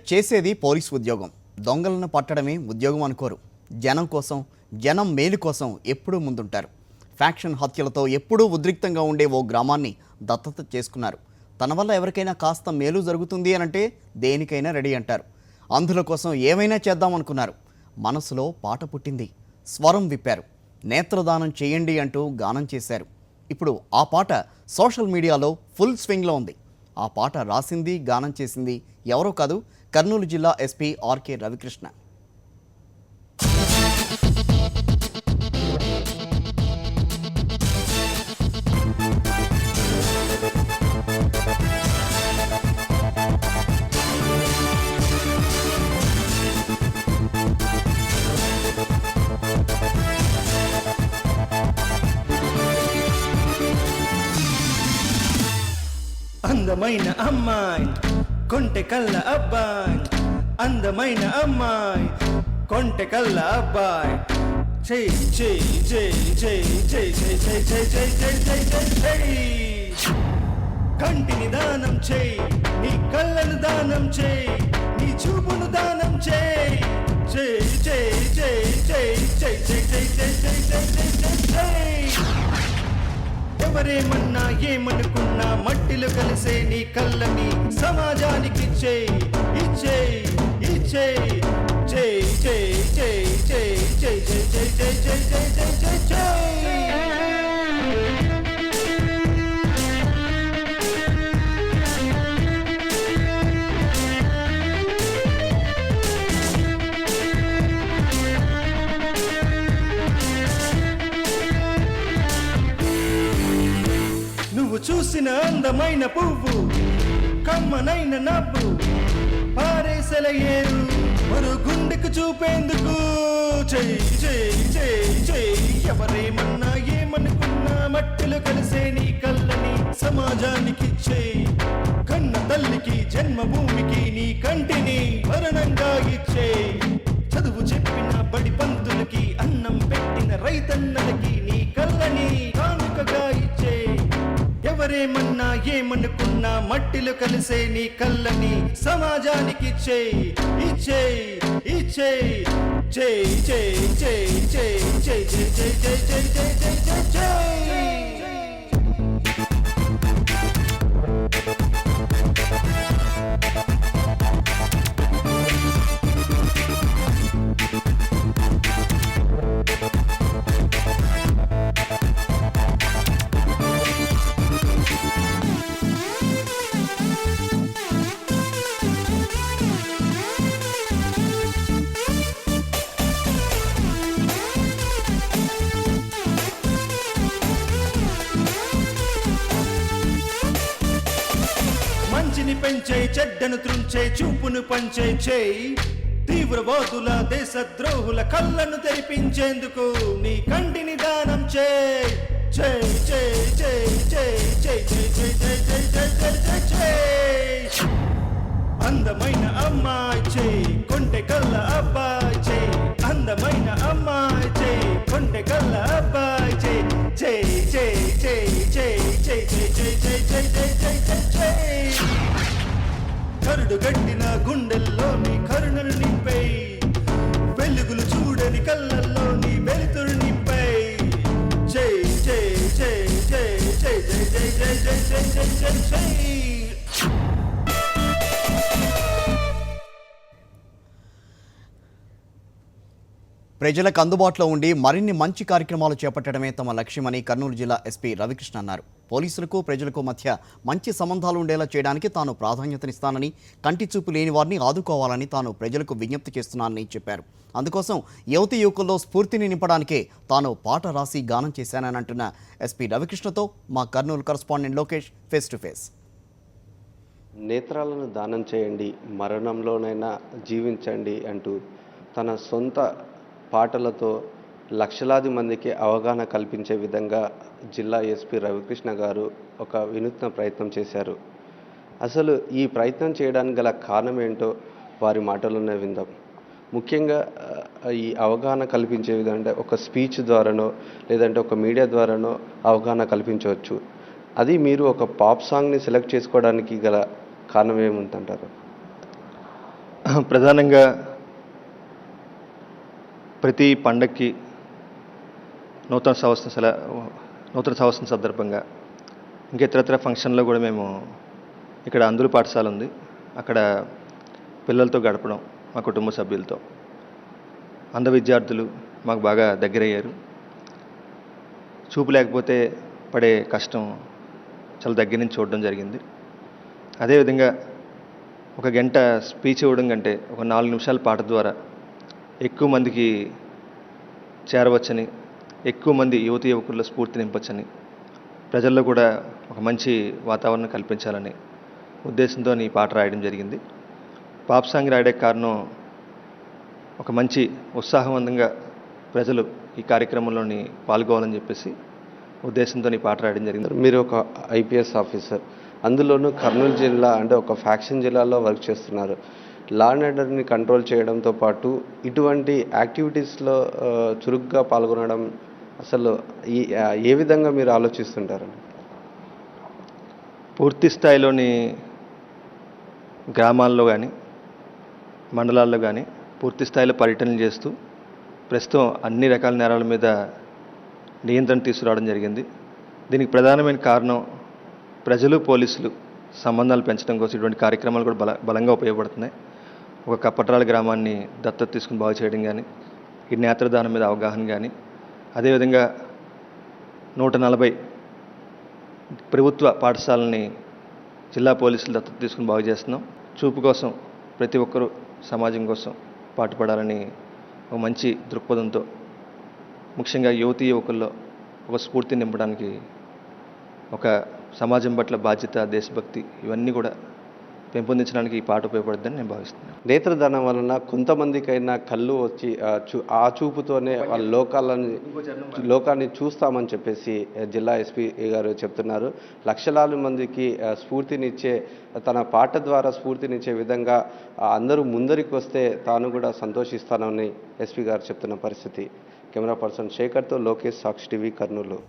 చేసేది పోలీసు ఉద్యోగం. దొంగలను పట్టడమే ఉద్యోగం అనుకోరు. జనం కోసం, జనం మేలు కోసం ఎప్పుడూ ముందుంటారు. ఫ్యాక్షన్ హత్యలతో ఎప్పుడూ ఉద్రిక్తంగా ఉండే ఓ గ్రామాన్ని దత్తత చేసుకున్నారు. తన వల్ల ఎవరికైనా కాస్త మేలు జరుగుతుంది అనంటే దేనికైనా రెడీ అంటారు. అంధుల కోసం ఏమైనా చేద్దామనుకున్నారు. మనసులో పాట పుట్టింది. స్వరం విప్పారు. నేత్రదానం చేయండి అంటూ గానం చేశారు. ఇప్పుడు ఆ పాట సోషల్ మీడియాలో ఫుల్ స్వింగ్లో ఉంది. ఆ పాట రాసింది, గానం చేసింది ఎవరో కాదు, కర్నూలు జిల్లా ఎస్పీ ఆర్కే రవికృష్ణ. అందమైన అమ్మాయి కొంటె కళ్ళ అబ్బాయి, అందమైన అమ్మాయి కొంటె కళ్ళ అబ్బాయి, చెయ్ చెయ్ చెయ్ చెయ్ చెయ్ చెయ్ చెయ్ చెయ్ చెయ్ చెయ్ చెయ్ చెయ్ చెయ్. కంటిని దానం చెయ్, నీ కళ్ళను దానం చెయ్, నీ చూపును దానం చెయ్, చెయ్ చెయ్ చెయ్ చెయ్ చెయ్ చెయ్ చెయ్ చెయ్ చెయ్ చెయ్ చెయ్ చెయ్ చెయ్. ఎవరేమన్నా ఏమనుకున్నా మట్టిలో కలిసే నీ కళ్ళని సమాజానికి ఇచ్చేయ్, ఇచ్చేయ్ ఇచ్చేయ్, చేయి చేయి చేయి చేయి చేయి చేయి చేయి చేయి చేయి చేయి చేయి చేయి. నువ్వు చూసిన అందమైన పువ్వు, కమ్మనైన నవ్వు, పారేసల ఏరు మరో గుండెకు చూపేందుకు, చెయ్యి చెయ్యి చెయ్యి చెయ్యి. ఎవరేమన్నా ఏమనుకున్నా మట్టిలో కలిసే నీ కళ్ళని సమాజానికి ఇచ్చేయ్, కన్న తల్లికి జన్మభూమికి నీ కంటిని మరణంగా ఇచ్చేయ్. చదువు చెప్పిన బడి పంతులకి, అన్నం పెట్టిన రైతన్నలకి నీ కళ్ళని కానుకగా ఇచ్చేయ్. ఎవరేమన్నా ఏమనుకున్నా మట్టిలో కలిసే నీ కళ్ళని సమాజానికి ఇచ్చేయ్, ఇచ్చేయ్ ఇచ్చేయ్, చేయి చేయి చేయి చేయి చేయి చేయి చేయి చేయి చేయి చేయి చేయి చేయి. మంచిని పెంచే, చెడ్డను త్రుంచే, చూపును పంచే చేయి. తీవ్రవాదుల దేశద్రోహుల కళ్ళను తెరిపించేందుకు నీ కంటిని దానం చేయి, చేయి చేయి చేయి చేయి చేయి చేయి చేయి చేయి చేయి చేయి చేయి. అందమైన అమ్మాయి చేయి, కొంటె కళ్ళ అబ్బాయి చేయి, అందమైన అమ్మాయి చేయి, కొంటె కళ్ళ అబ్బాయి చేయి, చేయి చేయి చేయి చేయి చేయి చేయి చేయి చేయి చేయి చేయి చేయి చేయి. కరుడు గట్టిన గుండెల్లో నీ కరుణను నింపై, వెలుగులు చూడని కళ్ళల్లో నీ వెలుతురు నింపై, చేయి చేయి చేయి చేయి చేయి చేయి చేయి చేయి చేయి చేయి చేయి. ప్రజలకు అందుబాటులో ఉండి మరిన్ని మంచి కార్యక్రమాలు చేపట్టడమే తమ లక్ష్యమని కర్నూలు జిల్లా ఎస్పీ రవికృష్ణ అన్నారు. పోలీసులకు ప్రజలకు మధ్య మంచి సంబంధాలు ఉండేలా చేయడానికి తాను ప్రాధాన్యతనిస్తానని, కంటి చూపు లేని వారిని ఆదుకోవాలని తాను ప్రజలకు విజ్ఞప్తి చేస్తున్నానని చెప్పారు. అందుకోసం యువతీ యువకుల్లో స్ఫూర్తిని నింపడానికే తాను పాట రాసి గానం చేశానని అంటున్న ఎస్పీ రవికృష్ణతో మా Kurnool correspondent Lokesh face to face. నేత్రాలను దానం చేయండి, మరణంలోనైనా జీవించండి అంటూ తన సొంత పాటలతో లక్షలాది మందికి అవగాహన కల్పించే విధంగా జిల్లా ఎస్పీ రవికృష్ణ గారు ఒక వినూత్న ప్రయత్నం చేశారు. అసలు ఈ ప్రయత్నం చేయడానికి గల కారణం ఏంటో వారి మాటల్లోనే విందాం. ముఖ్యంగా ఈ అవగాహన కల్పించే విధంగా ఒక స్పీచ్ ద్వారానో లేదంటే ఒక మీడియా ద్వారానో అవగాహన కల్పించవచ్చు. అది మీరు ఒక పాప్ సాంగ్ని సెలెక్ట్ చేసుకోవడానికి గల కారణం ఏముందంటారు? ప్రధానంగా ప్రతి పండక్కి నూతన సంవత్సరం సందర్భంగా ఇంకా ఇతరత్ర ఫంక్షన్లో కూడా మేము ఇక్కడ అందుల పాఠశాల ఉంది, అక్కడ పిల్లలతో గడపడం మా కుటుంబ సభ్యులతో. అంధ విద్యార్థులు మాకు బాగా దగ్గరయ్యారు. చూపు లేకపోతే పడే కష్టం చాలా దగ్గర నుంచి చూడడం జరిగింది. అదేవిధంగా ఒక గంట స్పీచ్ ఇవ్వడం కంటే ఒక 4 నిమిషాల పాట ద్వారా ఎక్కువ మందికి చేరవచ్చని, ఎక్కువ మంది యువకుల్లో స్ఫూర్తి నింపొచ్చని, ప్రజల్లో కూడా ఒక మంచి వాతావరణం కల్పించాలని ఉద్దేశంతో ఈ పాట రాయడం జరిగింది. పాప్ సాంగ్ రాయడానికి కారణం ఒక మంచి ఉత్సాహవంతంగా ప్రజలు ఈ కార్యక్రమంలోని పాల్గొవాలని చెప్పేసి ఉద్దేశంతో ఈ పాట రాయడం జరిగింది. మీరు ఒక ఐపీఎస్ ఆఫీసర్, అందులోనూ కర్నూలు జిల్లా అంటే ఒక ఫ్యాక్షన్ జిల్లాలో వర్క్ చేస్తున్నారు. లా అండ్ ఆర్డర్ని కంట్రోల్ చేయడంతో పాటు ఇటువంటి యాక్టివిటీస్లో చురుగ్గా పాల్గొనడం అసలు ఏ విధంగా మీరు ఆలోచిస్తుంటారు? పూర్తి స్థాయిలోని గ్రామాల్లో కానీ మండలాల్లో కానీ పూర్తి స్థాయిలో పర్యటనలు చేస్తూ ప్రస్తుతం అన్ని రకాల నేరాల మీద నియంత్రణ తీసుకురావడం జరిగింది. దీనికి ప్రధానమైన కారణం ప్రజలు పోలీసులు సంబంధాలు పెంచడం కోసం ఇటువంటి కార్యక్రమాలు కూడా బలంగా ఉపయోగపడుతున్నాయి. ఒక కప్పట్రాల గ్రామాన్ని దత్తత తీసుకుని బాగు చేయడం కానీ, ఈ నేత్రదానం మీద అవగాహన కానీ, అదేవిధంగా 140 ప్రభుత్వ పాఠశాలని జిల్లా పోలీసులు దత్తత తీసుకుని బాగు చేస్తున్నాం. చూపు కోసం ప్రతి ఒక్కరూ సమాజం కోసం పాటుపడాలని ఒక మంచి దృక్పథంతో, ముఖ్యంగా యువకుల్లో ఒక స్ఫూర్తిని నింపడానికి, ఒక సమాజం పట్ల బాధ్యత, దేశభక్తి ఇవన్నీ కూడా పెంపొందించడానికి ఈ పాట ఉపయోగపడుతుందని నేను భావిస్తున్నాను. నేత్రదానం వలన కొంతమందికైనా కళ్ళు వచ్చి ఆ చూపుతోనే వాళ్ళ లోకాన్ని చూస్తామని చెప్పేసి జిల్లా ఎస్పీ గారు చెప్తున్నారు. లక్షలాది మందికి స్ఫూర్తినిచ్చే, తన పాట ద్వారా స్ఫూర్తినిచ్చే విధంగా అందరూ ముందరికి వస్తే తాను కూడా సంతోషిస్తానని ఎస్పీ గారు చెప్తున్న పరిస్థితి. కెమెరా పర్సన్ శేఖర్తో లోకేష్, సాక్షి టీవీ, కర్నూలు.